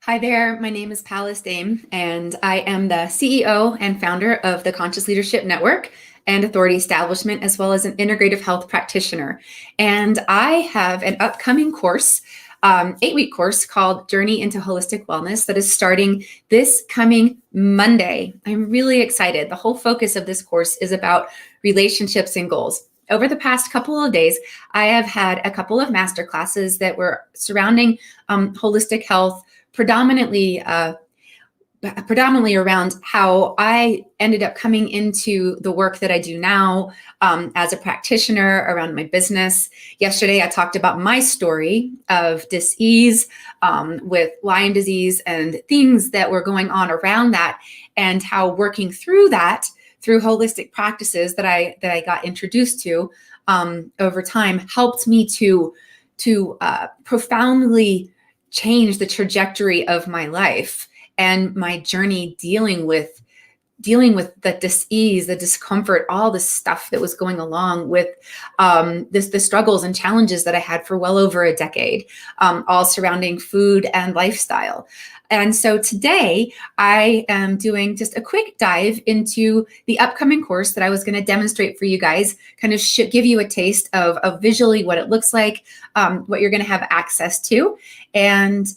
Hi there, my name is Pallas Dame, and I am the CEO and founder of the Conscious Leadership Network and Authority Establishment, as well as an integrative health practitioner. And I have an upcoming course, 8-week course called Journey into Holistic Wellness that is starting this coming Monday. I'm really excited. The whole focus of this course is about relationships and goals. Over the past couple of days, I have had a couple of master classes that were surrounding holistic health, predominantly around how I ended up coming into the work that I do now as a practitioner around my business. Yesterday, I talked about my story of dis-ease with Lyme disease and things that were going on around that, and how working through that through holistic practices that I got introduced to over time helped me to profoundly change the trajectory of my life and my journey dealing with the dis-ease, the discomfort, all the stuff that was going along with the struggles and challenges that I had for well over a decade, all surrounding food and lifestyle. And so today I am doing just a quick dive into the upcoming course that I was going to demonstrate for you guys, kind of give you a taste of visually what it looks like, what you're going to have access to. And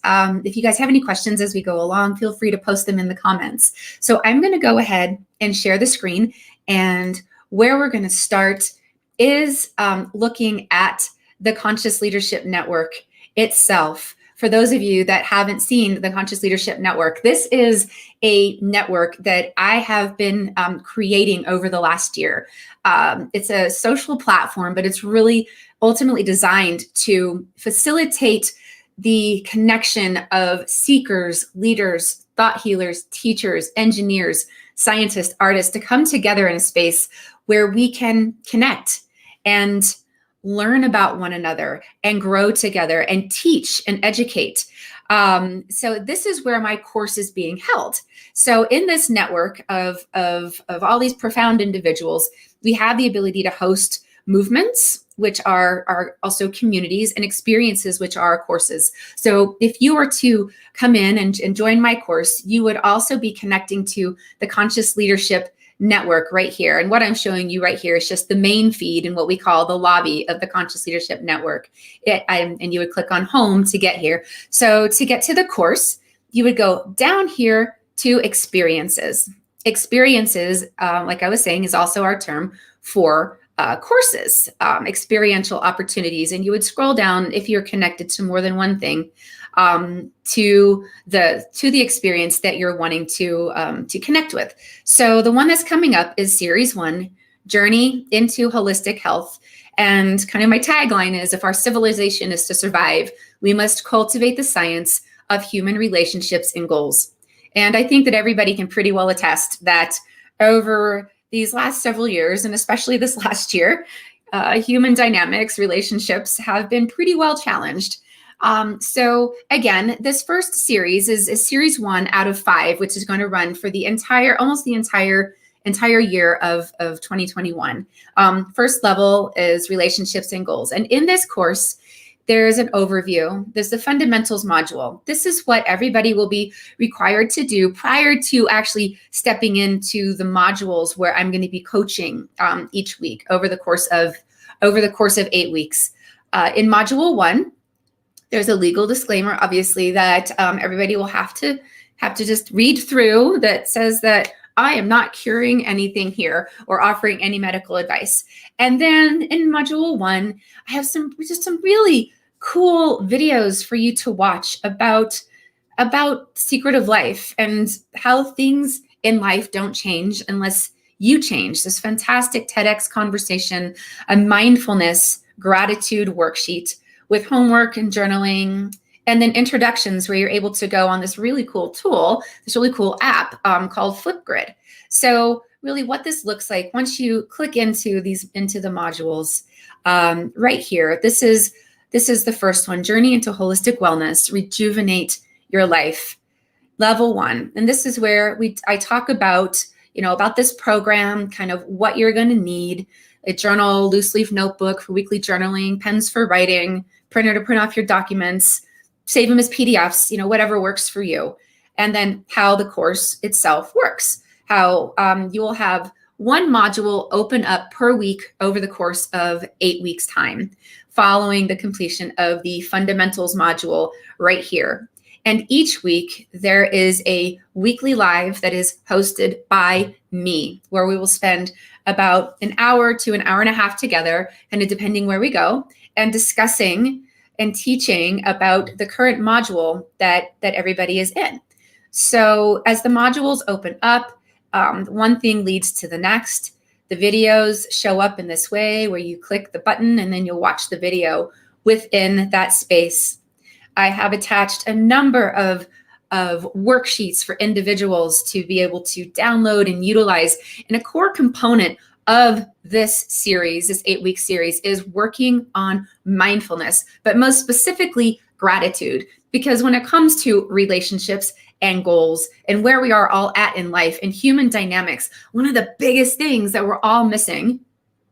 if you guys have any questions as we go along, feel free to post them in the comments. So I'm going to go ahead and share the screen. And where we're going to start is looking at the Conscious Leadership Network itself. For those of you that haven't seen the Conscious Leadership Network, this is a network that I have been creating over the last year. It's a social platform, but it's really ultimately designed to facilitate the connection of seekers, leaders, thought healers, teachers, engineers, scientists, artists to come together in a space where we can connect and learn about one another and grow together and teach and educate. So this is where my course is being held. So in this network of all these profound individuals, we have the ability to host movements, which are also communities, and experiences, which are courses. So if you were to come in and join my course, you would also be connecting to the Conscious Leadership Network right here. And what I'm showing you right here is just the main feed and what we call the lobby of the Conscious Leadership Network. And you would click on home to get here. So to get to the course, you would go down here to experiences. Experiences, like I was saying, is also our term for courses, experiential opportunities. And you would scroll down if you're connected to more than one thing, to the experience that you're wanting to connect with. So the one that's coming up is Series 1, Journey into Holistic Health. And kind of my tagline is, if our civilization is to survive, we must cultivate the science of human relationships and goals. And I think that everybody can pretty well attest that over these last several years, and especially this last year, human dynamics, relationships have been pretty well challenged. So again, this first series is Series 1 out of 5, which is going to run for almost the entire year of 2021. First level is relationships and goals. And in this course, there's an overview. There's the fundamentals module. This is what everybody will be required to do prior to actually stepping into the modules where I'm going to be coaching each week over the course of 8 weeks. In module 1, there's a legal disclaimer, obviously, that everybody will have to just read through, that says that I am not curing anything here or offering any medical advice. And then in module 1, I have some really cool videos for you to watch about secret of life and how things in life don't change unless you change. This fantastic TEDx conversation, a mindfulness gratitude worksheet with homework and journaling, and then introductions where you're able to go on this really cool tool, this really cool app called Flipgrid. So really what this looks like once you click into the modules right here, this is the first one, Journey into Holistic Wellness, Rejuvenate Your Life, Level 1. And this is where I talk about this program, kind of what you're going to need: a journal, loose leaf notebook for weekly journaling, pens for writing, printer to print off your documents, save them as PDFs, whatever works for you. And then how the course itself works, how you will have one module open up per week over the course of 8 weeks' time, following the completion of the fundamentals module right here. And each week there is a weekly live that is hosted by me, where we will spend about an hour to an hour and a half together, kind of depending where we go, and discussing and teaching about the current module that everybody is in. So as the modules open up, one thing leads to the next. The videos show up in this way where you click the button and then you'll watch the video within that space. I have attached a number of worksheets for individuals to be able to download and utilize. And a core component of this series, this 8-week series, is working on mindfulness, but most specifically gratitude. Because when it comes to relationships and goals and where we are all at in life and human dynamics, one of the biggest things that we're all missing,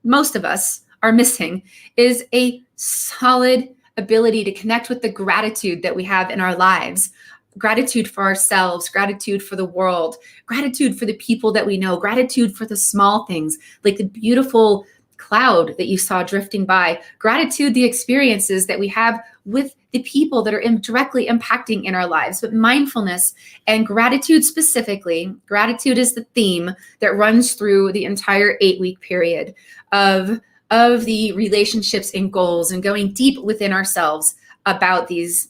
most of us are missing, is a solid ability to connect with the gratitude that we have in our lives. Gratitude for ourselves, gratitude for the world, gratitude for the people that we know, gratitude for the small things, like the beautiful cloud that you saw drifting by, gratitude, the experiences that we have with the people that are directly impacting in our lives. But mindfulness and gratitude specifically, gratitude is the theme that runs through the entire 8-week period of the relationships and goals, and going deep within ourselves about these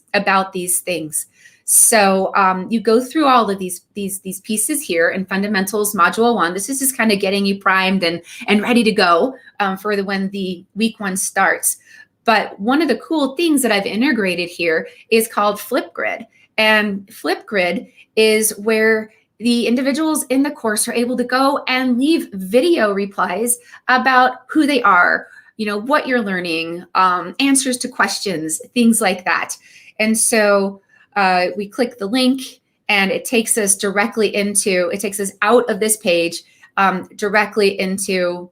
things. So you go through all of these pieces here in Fundamentals Module 1. This is just kind of getting you primed and ready to go for when the week 1 starts. But one of the cool things that I've integrated here is called Flipgrid. And Flipgrid is where the individuals in the course are able to go and leave video replies about who they are, what you're learning, answers to questions, things like that. And so we click the link and it takes us out of this page directly into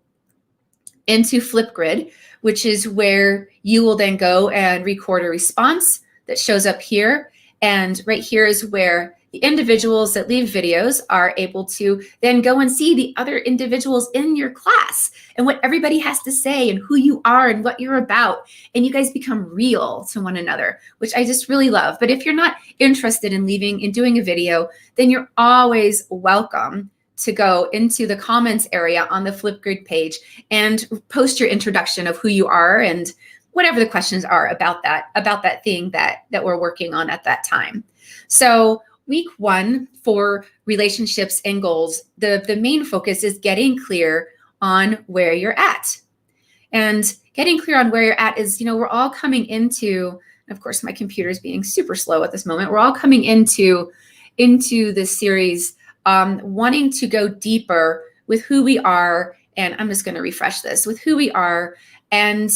Flipgrid, which is where you will then go and record a response that shows up here. And right here is where the individuals that leave videos are able to then go and see the other individuals in your class and what everybody has to say and who you are and what you're about. And you guys become real to one another, which I just really love. But if you're not interested in doing a video, then you're always welcome to go into the comments area on the Flipgrid page and post your introduction of who you are and whatever the questions are about that thing that we're working on at that time. So week 1 for relationships and goals, the main focus is getting clear on where you're at. And getting clear on where you're at is, we're all coming into, of course, my computer is being super slow at this moment. We're all coming into this series wanting to go deeper with who we are. And I'm just going to refresh this, with who we are and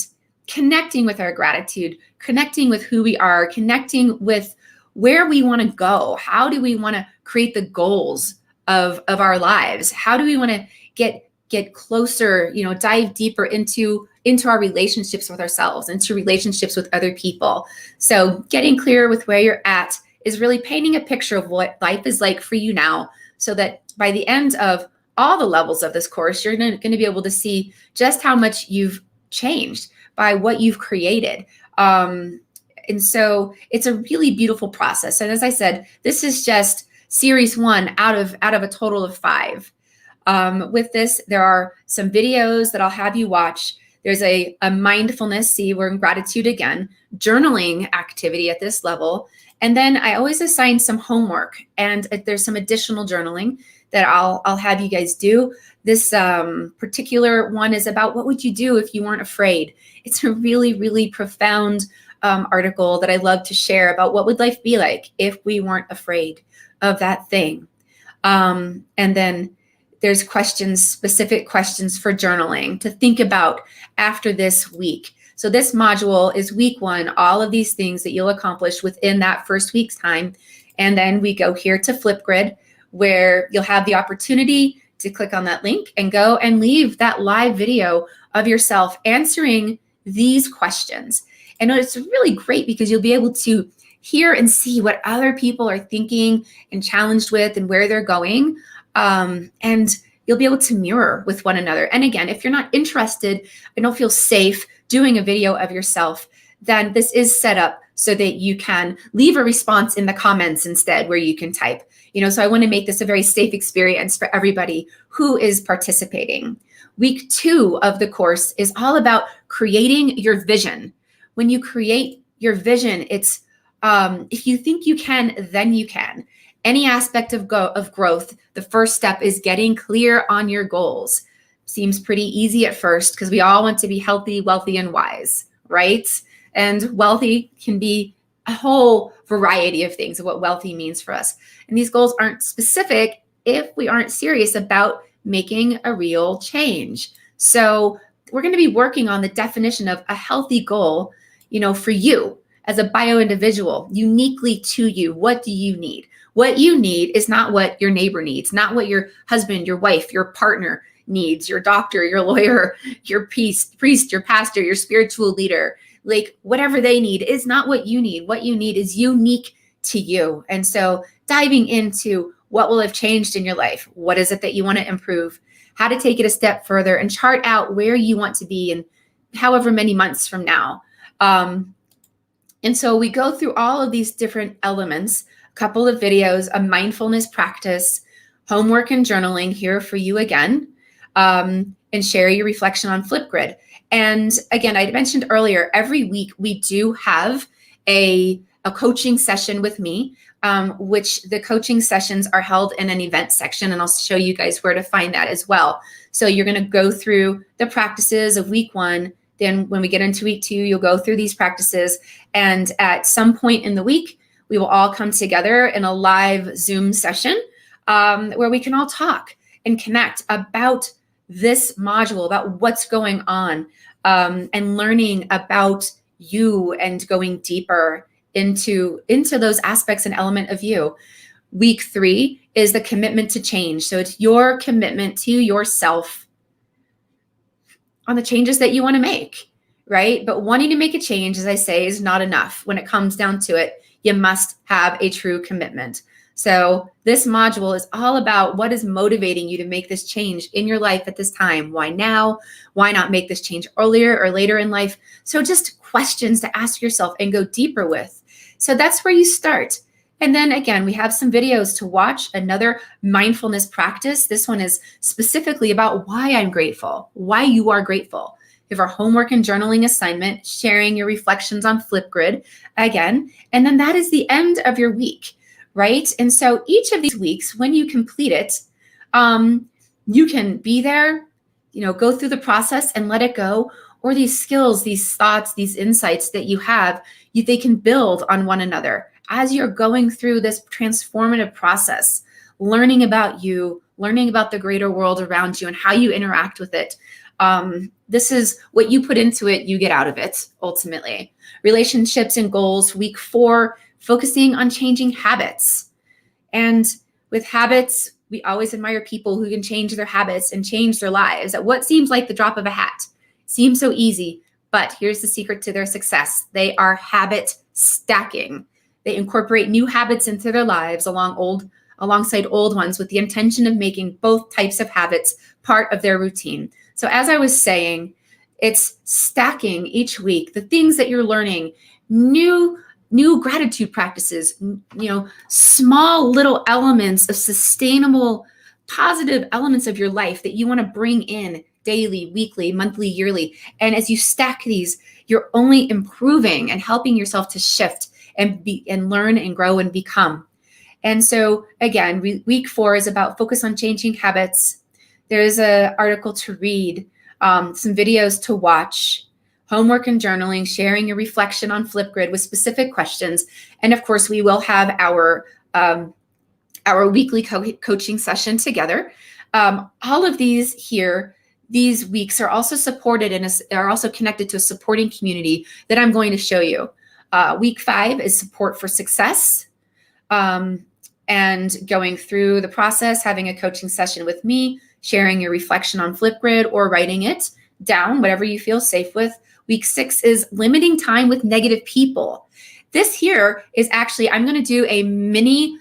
connecting with our gratitude, connecting with who we are, connecting with where we want to go. How do we want to create the goals of our lives? How do we want to get closer, dive deeper into our relationships with ourselves, into relationships with other people? So getting clear with where you're at is really painting a picture of what life is like for you now, so that by the end of all the levels of this course, you're going to be able to see just how much you've changed by what you've created. And so it's a really beautiful process. And as I said, this is just series 1 out of a total of 5. With this, there are some videos that I'll have you watch. There's a mindfulness, see, we're in gratitude again, journaling activity at this level. And then I always assign some homework, and there's some additional journaling that I'll have you guys do. This particular one is about what would you do if you weren't afraid. It's a really, really profound article that I love to share about what would life be like if we weren't afraid of that thing. And then there's specific questions for journaling to think about after this week. So this module is week 1, all of these things that you'll accomplish within that first week's time. And then we go here to Flipgrid, where you'll have the opportunity to click on that link and go and leave that live video of yourself answering these questions. And it's really great because you'll be able to hear and see what other people are thinking and challenged with and where they're going. And you'll be able to mirror with one another. And again, if you're not interested and don't feel safe doing a video of yourself, then this is set up so that you can leave a response in the comments instead where you can type. So I want to make this a very safe experience for everybody who is participating. Week 2 of the course is all about creating your vision. When you create your vision, it's if you think you can, then you can. Any aspect of growth, the first step is getting clear on your goals. Seems pretty easy at first because we all want to be healthy, wealthy, and wise, right? And wealthy can be a whole variety of things of what wealthy means for us. And these goals aren't specific if we aren't serious about making a real change. So we're going to be working on the definition of a healthy goal, for you as a bio individual, uniquely to you. What do you need? What you need is not what your neighbor needs, not what your husband, your wife, your partner needs, your doctor, your lawyer, your priest, your pastor, your spiritual leader. Like whatever they need is not what you need. What you need is unique to you. And so diving into what will have changed in your life, what is it that you want to improve, how to take it a step further and chart out where you want to be in however many months from now. And so we go through all of these different elements, a couple of videos, a mindfulness practice, homework and journaling here for you again, and share your reflection on Flipgrid. And again, I mentioned earlier, every week we do have a coaching session with me, which the coaching sessions are held in an event section, and I'll show you guys where to find that as well. So you're going to go through the practices of week 1. Then when we get into week 2, you'll go through these practices. And at some point in the week, we will all come together in a live Zoom session where we can all talk and connect about this module, about what's going on, and learning about you and going deeper into those aspects and element of you. Week 3 is the commitment to change. So it's your commitment to yourself on the changes that you want to make, right? But wanting to make a change, as I say, is not enough. When it comes down to it, you must have a true commitment. So this module is all about what is motivating you to make this change in your life at this time. Why now? Why not make this change earlier or later in life? So just questions to ask yourself and go deeper with. So that's where you start. And then again, we have some videos to watch, another mindfulness practice. This one is specifically about why I'm grateful, why you are grateful. We have our homework and journaling assignment, sharing your reflections on Flipgrid again. And then that is the end of your week, right? And so each of these weeks, when you complete it, you can be there, go through the process and let it go. Or these skills, these thoughts, these insights that you have, they can build on one another. As you're going through this transformative process, learning about you, learning about the greater world around you and how you interact with it. This is what you put into it, you get out of it, ultimately. Relationships and goals, week 4, focusing on changing habits. And with habits, we always admire people who can change their habits and change their lives at what seems like the drop of a hat. Seems so easy, but here's the secret to their success. They are habit stacking. They incorporate new habits into their lives alongside old ones with the intention of making both types of habits part of their routine. So as I was saying, it's stacking each week, the things that you're learning, new gratitude practices, small little elements of sustainable, positive elements of your life that you want to bring in daily, weekly, monthly, yearly. And as you stack these, you're only improving and helping yourself to shift and learn and grow and become. And so again, week 4 is about focus on changing habits. There's an article to read, some videos to watch, homework and journaling, sharing your reflection on Flipgrid with specific questions. And of course, we will have our weekly coaching session together. All of these weeks are also supported and are also connected to a supporting community that I'm going to show you. Week 5 is support for success, and going through the process, having a coaching session with me, sharing your reflection on Flipgrid or writing it down, whatever you feel safe with. Week 6 is limiting time with negative people. This here is actually, I'm going to do a mini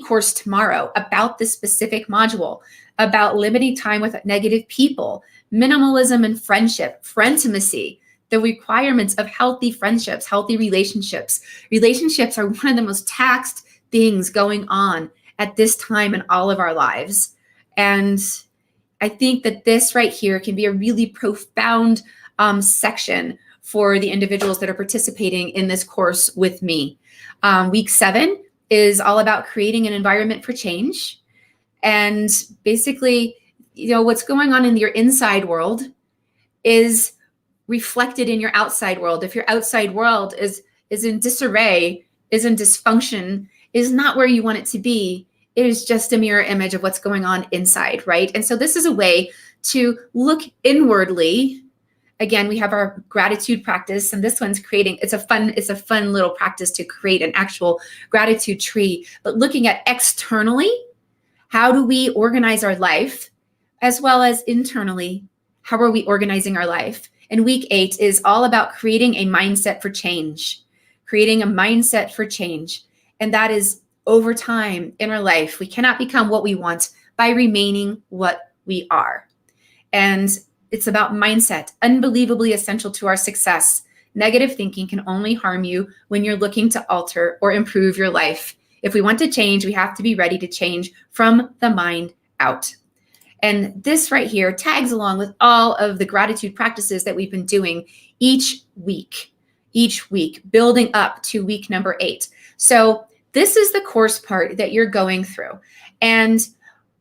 course tomorrow about this specific module, about limiting time with negative people, minimalism and friendship, friendimacy, the requirements of healthy friendships, healthy relationships. Relationships are one of the most taxed things going on at this time in all of our lives. And I think that this right here can be a really profound section for the individuals that are participating in this course with me. Week 7 is all about creating an environment for change. And basically, what's going on in your inside world is reflected in your outside world. If your outside world is in disarray, is in dysfunction, is not where you want it to be, it is just a mirror image of what's going on inside, right? And so this is a way to look inwardly. Again, we have our gratitude practice, and this one's creating, it's a fun little practice to create an actual gratitude tree, but looking at externally, how do we organize our life, as well as internally, how are we organizing our life? And week 8 is all about creating a mindset for change, creating a mindset for change. And that is over time in our life. We cannot become what we want by remaining what we are. And it's about mindset, unbelievably essential to our success. Negative thinking can only harm you when you're looking to alter or improve your life. If we want to change, we have to be ready to change from the mind out. And this right here tags along with all of the gratitude practices that we've been doing each week, building up to week number 8. So this is the course part that you're going through. And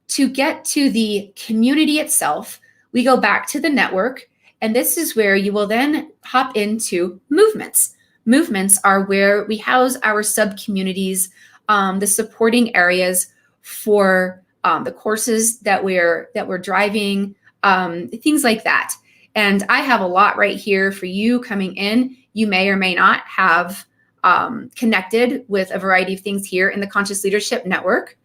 to get to the community itself, we go back to the network, and this is where you will then hop into movements. Movements are where we house our sub-communities, the supporting areas for the courses that we're driving, things like that. And I have a lot right here for you coming in. You may or may not have connected with a variety of things here in the Conscious Leadership Network.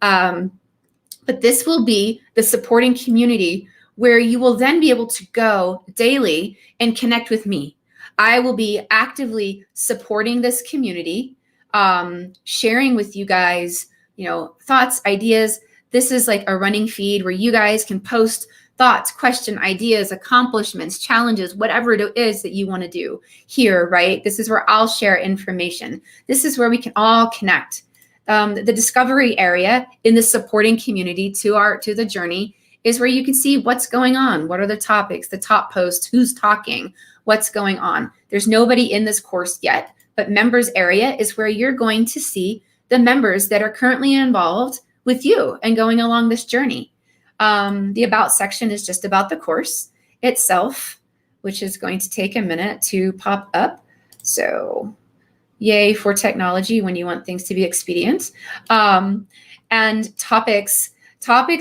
But this will be the supporting community where you will then be able to go daily and connect with me. I will be actively supporting this community, sharing with you guys, thoughts, ideas. This is like a running feed where you guys can post thoughts, question, ideas, accomplishments, challenges, whatever it is that you want to do here, right? This is where I'll share information. This is where we can all connect. The discovery area in the supporting community to the journey is where you can see what's going on. What are the topics, the top posts, who's talking, what's going on. There's nobody in this course yet, but members area is where you're going to see the members that are currently involved with you and going along this journey. The about section is just about the course itself, which is going to take a minute to pop up. So yay for technology when you want things to be expedient. And topics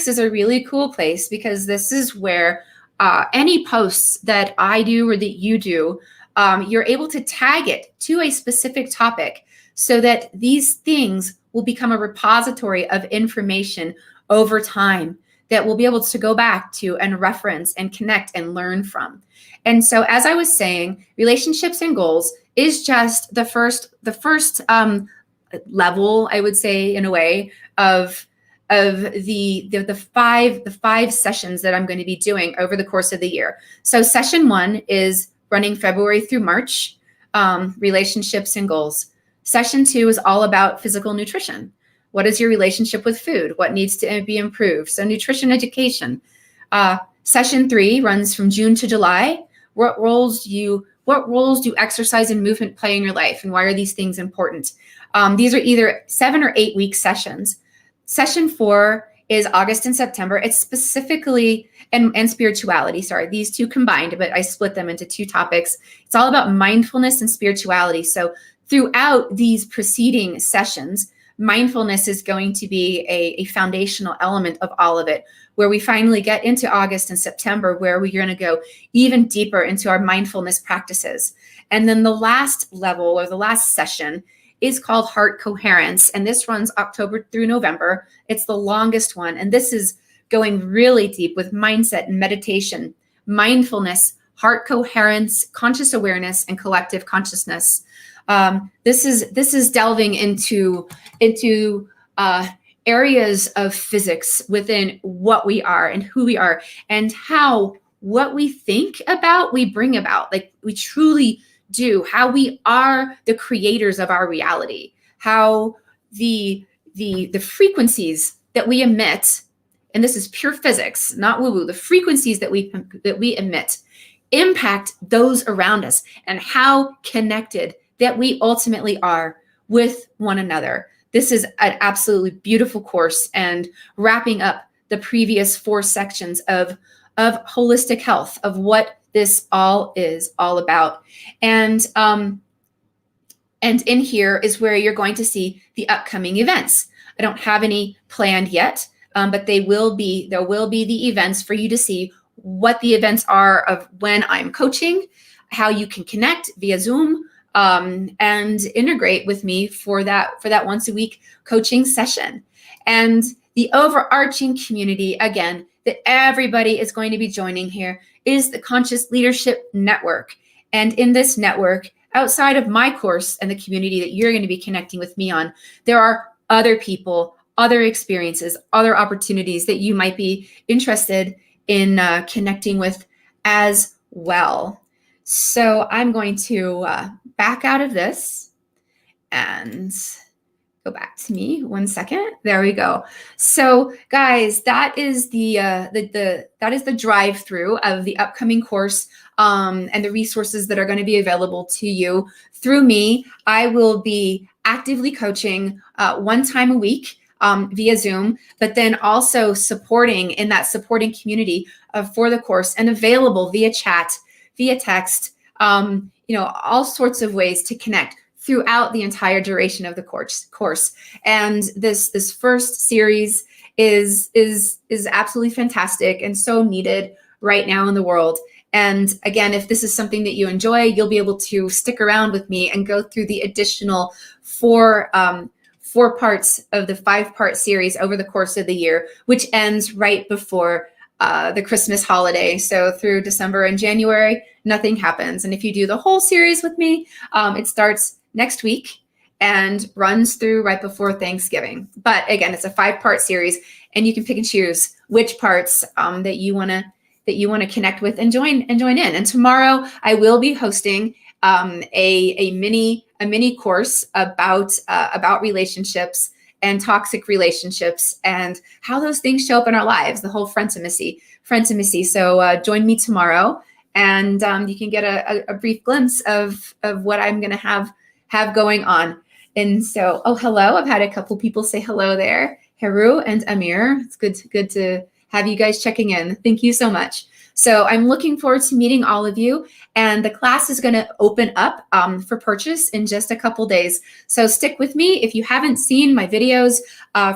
is a really cool place because this is where any posts that I do or that you do, you're able to tag it to a specific topic so that these things will become a repository of information over time that we'll be able to go back to and reference and connect and learn from. And so, as I was saying, relationships and goals is just the first level, I would say, in a way, of the five sessions that I'm going to be doing over the course of the year. So session 1 is running February through March, relationships and goals. Session 2 is all about physical nutrition. What is your relationship with food? What needs to be improved? So nutrition education. Session 3 runs from June to July. What roles do exercise and movement play in your life, and why are these things important? These are either 7 or 8 week sessions. Session 4 is August and September. It's specifically, and spirituality, sorry, these two combined, but I split them into 2 topics. It's all about mindfulness and spirituality. So throughout these preceding sessions, mindfulness is going to be a foundational element of all of it, where we finally get into August and September, where we're going to go even deeper into our mindfulness practices. And then the last level, or the last session, is called Heart Coherence, and this runs October through November. It's the longest one, and this is going really deep with mindset and meditation, mindfulness, heart coherence, conscious awareness, and collective consciousness. This is delving into areas of physics within what we are and who we are, and how what we think about we bring about. Like, we truly do, how we are the creators of our reality, how the frequencies that we emit, and this is pure physics, not woo-woo, the frequencies that we emit impact those around us, and how connected that we ultimately are with one another. This is an absolutely beautiful course, and wrapping up the previous 4 sections of holistic health, of what this all is all about. And in here is where you're going to see the upcoming events. I don't have any planned yet, but there will be the events for you to see what the events are of when I'm coaching, how you can connect via Zoom, and integrate with me for that once a week coaching session. And the overarching community, again, that everybody is going to be joining here, is the Conscious Leadership Network. And in this network, outside of my course and the community that you're going to be connecting with me on, there are other people, other experiences, other opportunities that you might be interested in connecting with as well. So I'm going to back out of this and go back to me 1 second. There we go. So guys, that is the drive-through of the upcoming course, and the resources that are going to be available to you through me. I will be actively coaching 1 time a week via Zoom, but then also supporting in that supporting community for the course, and available via chat, via text, all sorts of ways to connect throughout the entire duration of the course. And this first series is absolutely fantastic and so needed right now in the world. And again, if this is something that you enjoy, you'll be able to stick around with me and go through the additional 4 parts of the 5-part series over the course of the year, which ends right before the Christmas holiday. So through December and January, nothing happens. And if you do the whole series with me, it starts next week and runs through right before Thanksgiving. But again, it's a 5-part series, and you can pick and choose which parts that you want to connect with and join in. And tomorrow I will be hosting a mini course about relationships and toxic relationships, and how those things show up in our lives, the whole friendsimicy. So join me tomorrow, and you can get a brief glimpse of what I'm going to have going on. And so, hello, I've had a couple people say hello there, Heru and Amir. It's good to have you guys checking in. Thank you so much. So I'm looking forward to meeting all of you, and the class is going to open up for purchase in just a couple days. So stick with me. If you haven't seen my videos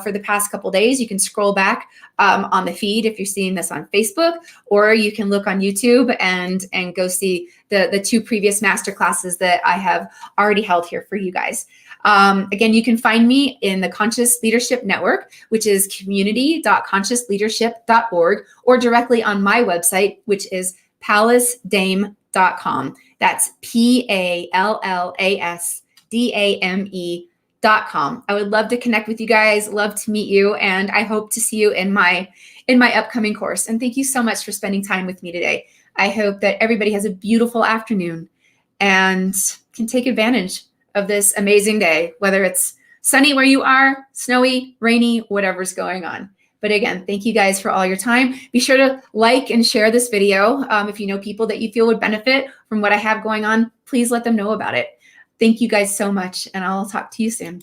for the past couple days, you can scroll back on the feed if you're seeing this on Facebook, or you can look on YouTube and go see the 2 previous master classes that I have already held here for you guys. Again, you can find me in the Conscious Leadership Network, which is community.consciousleadership.org, or directly on my website, which is pallasdame.com. That's PALLASDAME.com. I would love to connect with you guys, love to meet you, and I hope to see you in my upcoming course. And thank you so much for spending time with me today. I hope that everybody has a beautiful afternoon and can take advantage of this amazing day, whether it's sunny where you are, snowy, rainy, whatever's going on. But again, thank you guys for all your time. Be sure to like and share this video. If you know people that you feel would benefit from what I have going on, please let them know about it. Thank you guys so much, and I'll talk to you soon.